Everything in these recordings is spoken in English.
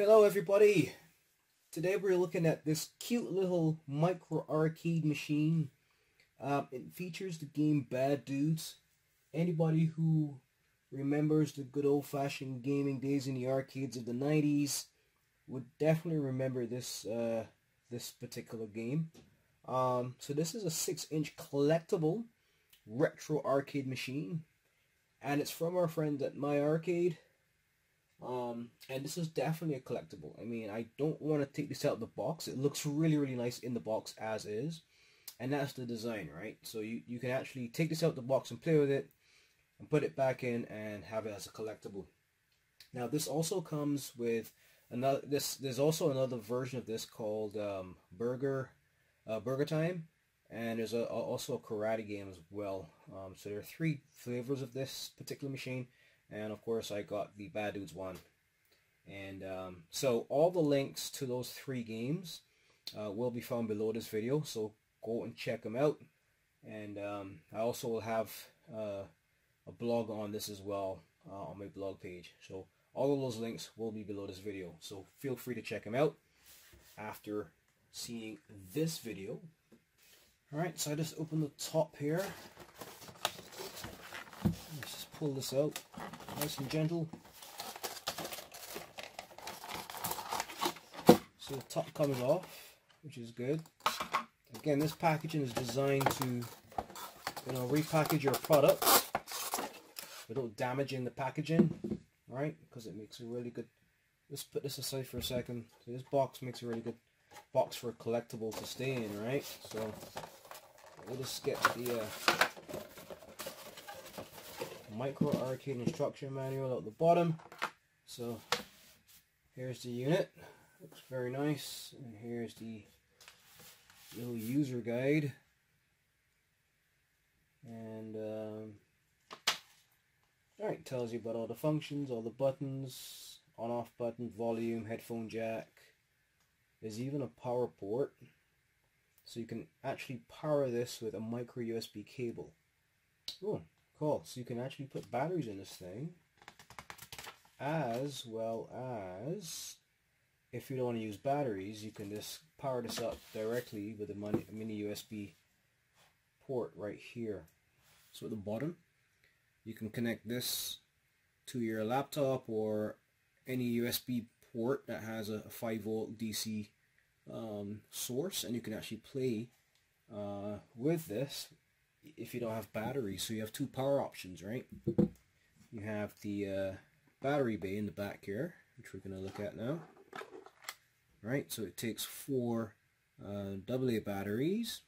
Hello everybody! Today we're looking at this cute little micro arcade machine. It features the game Bad Dudes. Anybody who remembers the good old-fashioned gaming days in the arcades of the 90s would definitely remember this this particular game. So this is a 6-inch collectible retro arcade machine, and it's from our friends at MyArcade. And this is definitely a collectible. I mean, I don't want to take this out of the box. It looks really nice in the box as is, and that's the design, right? So you can actually take this out of the box and play with it and put it back in and have it as a collectible. Now this also comes with another, there's also another version of this called Burger Time, and there's also a karate game as well. So there are 3 flavors of this particular machine. And of course I got the Bad Dudes one. And so all the links to those 3 games will be found below this video, so go and check them out. And I also will have a blog on this as well on my blog page. So all of those links will be below this video, so feel free to check them out after seeing this video. Alright, so I just opened the top here. Let's just pull this out. Nice and gentle. So the top comes off, which is good. Again, this packaging is designed to, repackage your products without damaging the packaging, right? Because it makes a really good. Let's put this aside for a second. So this box makes a really good box for a collectible to stay in, right? So we'll just get the micro arcade instruction manual at the bottom. So here's the unit, looks very nice, and here's the little user guide, and alright, tells you about all the functions, all the buttons, on off button, volume, headphone jack. There's even a power port, so you can actually power this with a micro USB cable. Oh, cool. So you can actually put batteries in this thing, as well as, if you don't want to use batteries, you can just power this up directly with a mini USB port right here. So at the bottom, you can connect this to your laptop or any USB port that has a 5-volt DC source, and you can actually play with this if you don't have batteries. So you have 2 power options, right? You have the battery bay in the back here, which we're going to look at now. Right, so it takes 4 AA batteries,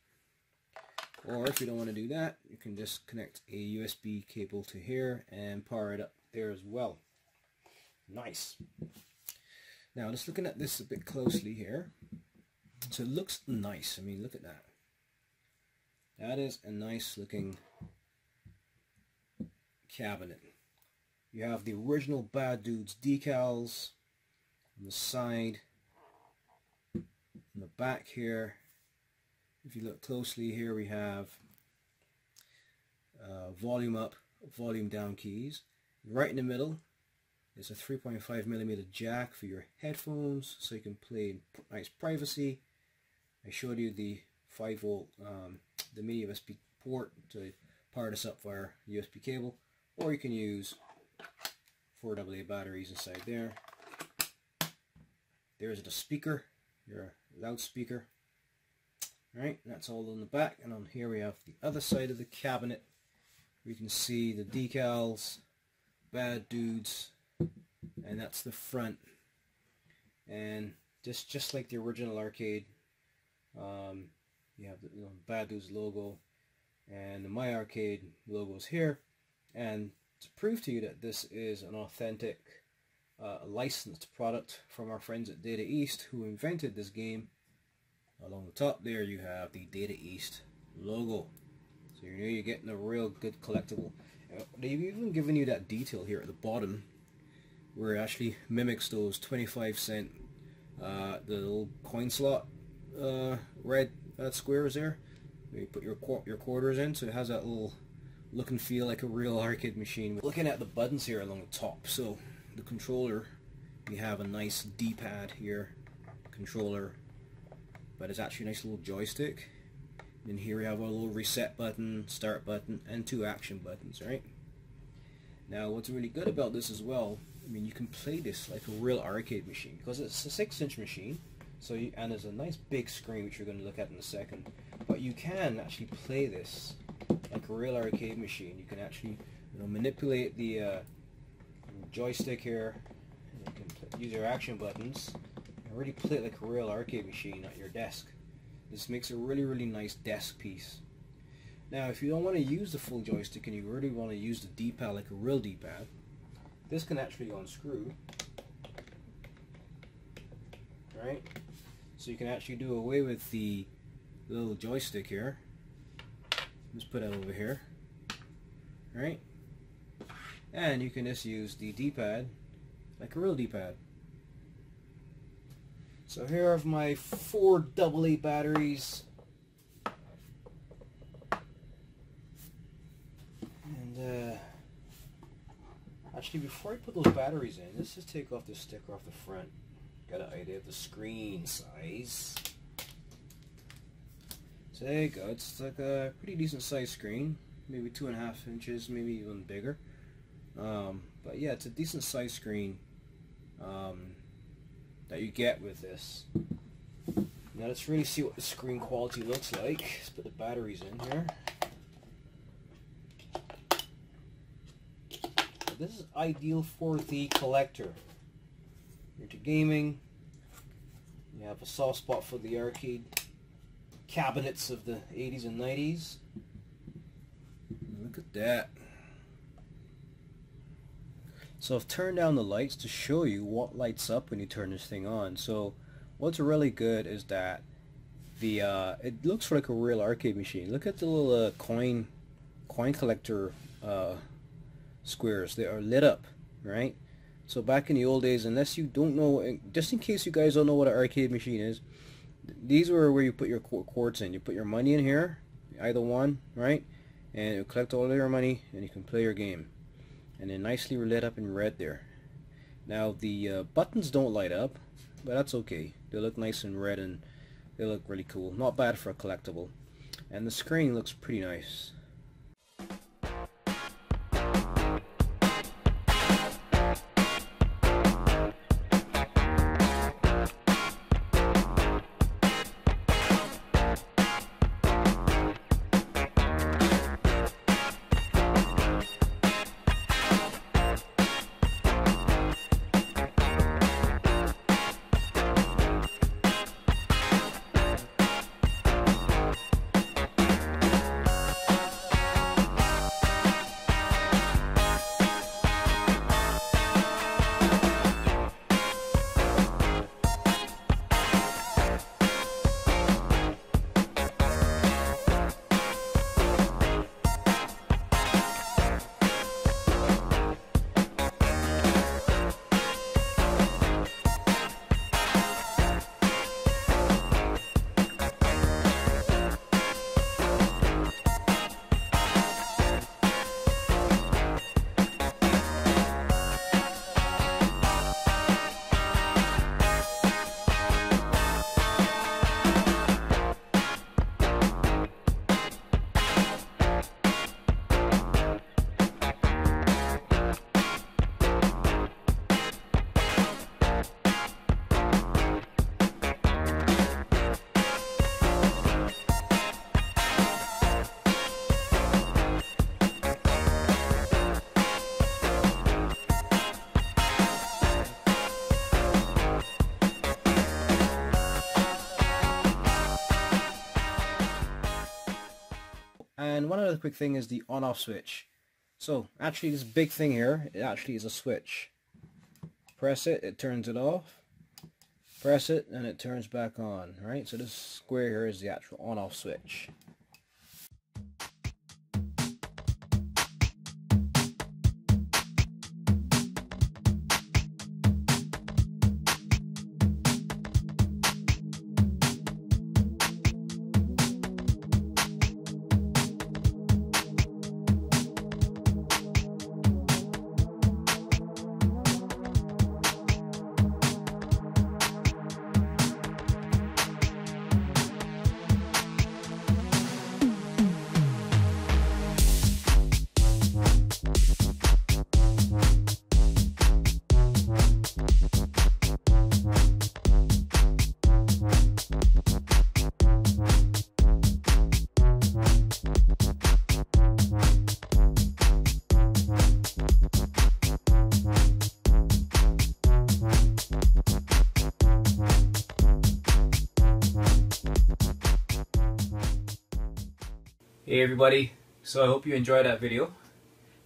or if you don't want to do that, you can just connect a USB cable to here and power it up there as well. Nice. Now just looking at this a bit closely here, so it looks nice. I mean, look at that. That is a nice looking cabinet. You have the original Bad Dudes decals on the side. In the back here, if you look closely here, we have volume up, volume down keys. Right in the middle is a 3.5mm jack for your headphones, so you can play in nice privacy. I showed you the 5-volt, the mini USB port to power this up via USB cable, or you can use 4 AA batteries inside there. There's the speaker, your loudspeaker. Right, that's all in the back, and on here we have the other side of the cabinet. We can see the decals, Bad Dudes, and that's the front. And just like the original arcade, you have the Bad Dudes logo and the MyArcade logos here. And to prove to you that this is an authentic licensed product from our friends at Data East, who invented this game, along the top there you have the Data East logo. So you know you're getting a real good collectible. They've even given you that detail here at the bottom, where it actually mimics those 25-cent, the little coin slot red squares there. You put your quarters in, so it has that little look and feel like a real arcade machine. Looking at the buttons here along the top, so the controller we have a nice D-pad here, controller, but it's actually a nice little joystick. And here we have our little reset button, start button, and 2 action buttons, right? Now what's really good about this as well, I mean, you can play this like a real arcade machine, because it's a 6-inch machine, so and there's a nice big screen which we're going to look at in a second. But you can actually play this like a real arcade machine. You can actually, you know, manipulate the joystick here. You can use your action buttons and really play it like a real arcade machine at your desk. This makes a really nice desk piece. Now if you don't want to use the full joystick and you really want to use the D-pad like a real D-pad, this can actually unscrew, right? So you can actually do away with the little joystick here. Let's put that over here, right? And you can just use the D-pad like a real D-pad. So here are my 4 AA batteries. And actually, before I put those batteries in, let's just take off the sticker off the front. Got an idea of the screen size. So there you go. It's like a pretty decent size screen, maybe 2.5 inches, maybe even bigger. But yeah, it's a decent size screen that you get with this. Now let's really see what the screen quality looks like. Let's put the batteries in here. This is ideal for the collector. You're into gaming, you have a soft spot for the arcade cabinets of the 80s and 90s. Look at that. So I've turned down the lights to show you what lights up when you turn this thing on. So what's really good is that the it looks like a real arcade machine. Look at the little coin collector squares. They are lit up, right? So back in the old days, unless you don't know, just in case you guys don't know what an arcade machine is, these were where you put your quartz in. You put your money in here, either one, right? And you collect all of your money and you can play your game. And they're nicely lit up in red there. Now the buttons don't light up, but that's okay. They look nice and red and they look really cool. Not bad for a collectible. And the screen looks pretty nice. And one other quick thing is the on-off switch. So actually this big thing here, it actually is a switch. Press it, it turns it off. Press it and it turns back on, right? So this square here is the actual on-off switch. Hey everybody, so I hope you enjoyed that video.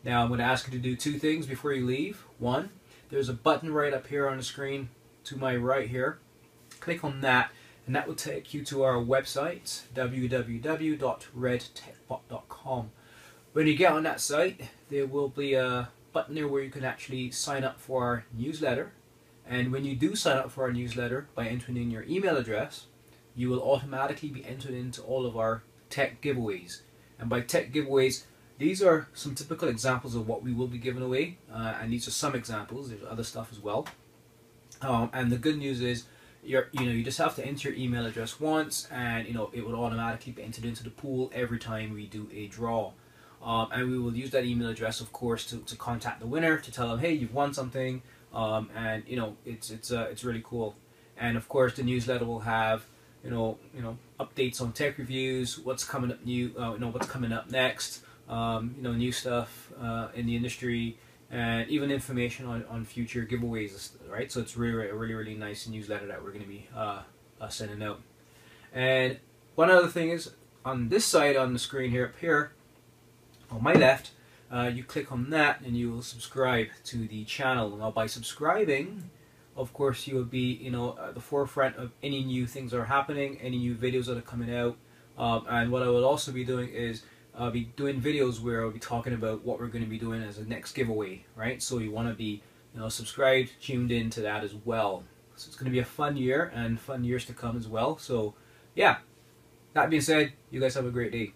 Now I'm going to ask you to do two things before you leave. One, there's a button right up here on the screen to my right here. Click on that and that will take you to our website, www.redtechbot.com. When you get on that site, there will be a button there where you can actually sign up for our newsletter. And when you do sign up for our newsletter by entering in your email address, you will automatically be entered into all of our tech giveaways. And by tech giveaways, these are some typical examples of what we will be giving away, and these are some examples. There's other stuff as well. And the good news is, you just have to enter your email address once, and it will automatically be entered into the pool every time we do a draw. And we will use that email address, of course, to contact the winner to tell them, hey, you've won something, and it's really cool. And of course, the newsletter will have updates on tech reviews, what's coming up new, what's coming up next, new stuff in the industry, and even information on future giveaways, right? So it's really nice newsletter that we're going to be sending out. And one other thing is, on this side on the screen here, up here on my left, you click on that and you will subscribe to the channel. Now by subscribing, of course, you will be at the forefront of any new things that are happening, any new videos that are coming out. And what I will also be doing is I'll be doing videos where I'll be talking about what we're going to be doing as a next giveaway, right? So you want to be subscribed, tuned in to that as well. So it's going to be a fun year and fun years to come as well. So yeah, that being said, you guys have a great day.